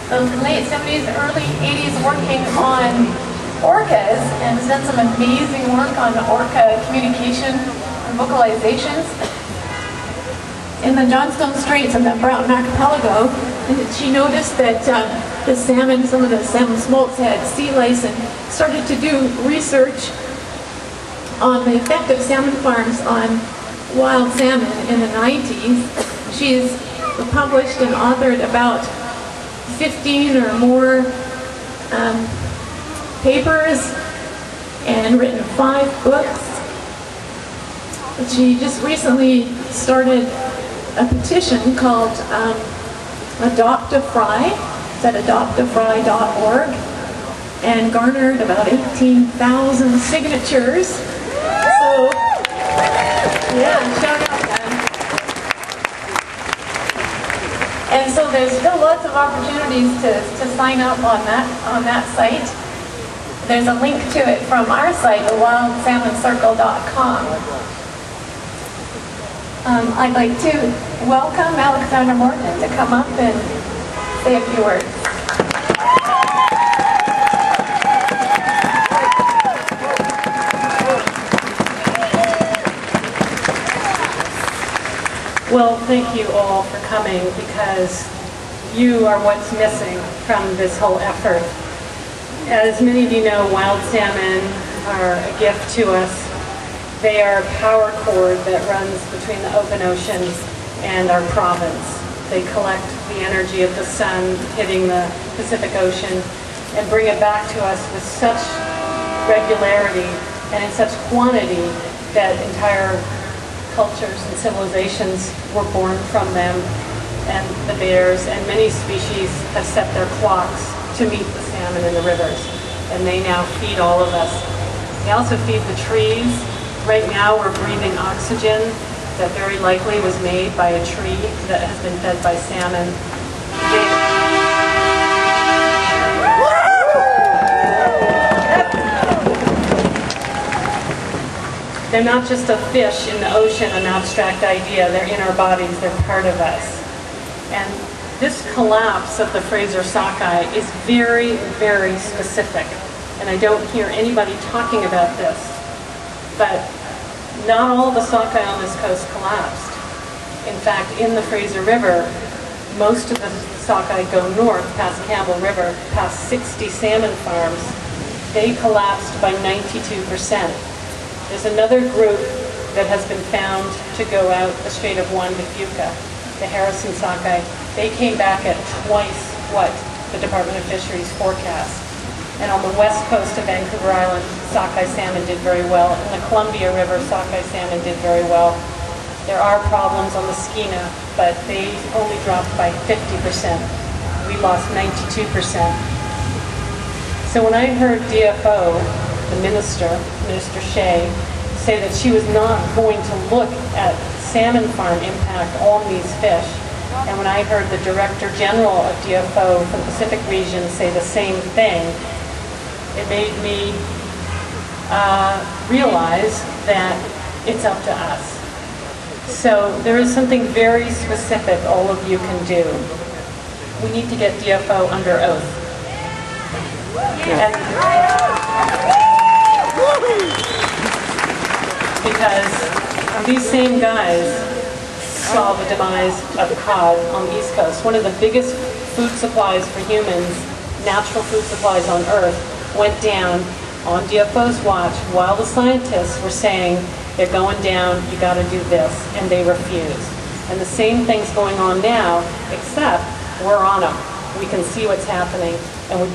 the late 70s, early 80s working on orcas and has done some amazing work on orca communication and vocalizations. In the Johnstone Straits and the Broughton Archipelago, she noticed that the salmon, some of the salmon smolts had sea lice, and started to do research on the effect of salmon farms on wild salmon in the 90s. She's published and authored about 15 or more papers and written 5 books. But she just recently started a petition called Adopt a Fry. It's at adoptafry.org, and garnered about 18,000 signatures. So, yeah, shout out then. And so there's still lots of opportunities to sign up on that site. There's a link to it from our site, thewildsalmoncircle.com. I'd like to welcome Alexandra Morton to come up and say a few words. Well, thank you all for coming, because you are what's missing from this whole effort. As many of you know, wild salmon are a gift to us. They are a power cord that runs between the open ocean and our province. They collect the energy of the sun hitting the Pacific Ocean and bring it back to us with such regularity and in such quantity that entire cultures and civilizations were born from them. And the bears and many species have set their clocks to meet the salmon in the rivers, and they now feed all of us. They also feed the trees. Right now we're breathing oxygen that very likely was made by a tree that has been fed by salmon. They're not just a fish in the ocean, an abstract idea. They're in our bodies, they're part of us. And this collapse of the Fraser sockeye is very, very specific. And I don't hear anybody talking about this. But not all the sockeye on this coast collapsed. In fact, in the Fraser River, most of the sockeye go north past Campbell River, past 60 salmon farms. They collapsed by 92%. There's another group that has been found to go out the Strait of Juan de Fuca, the Harrison sockeye. They came back at twice what the Department of Fisheries forecast. And on the west coast of Vancouver Island, sockeye salmon did very well. In the Columbia River, sockeye salmon did very well. There are problems on the Skeena, but they only dropped by 50%. We lost 92%. So when I heard DFO, the Minister Shea, say that she was not going to look at salmon farm impact on these fish, and when I heard the Director General of DFO from the Pacific region say the same thing, it made me realize that it's up to us. So there is something very specific all of you can do. We need to get DFO under oath. And because these same guys saw the demise of cod on the East Coast. One of the biggest food supplies for humans, natural food supplies on Earth, went down on DFO's watch while the scientists were saying they're going down, you got to do this, and they refused. And the same thing's going on now, except we're on them. We can see what's happening, and we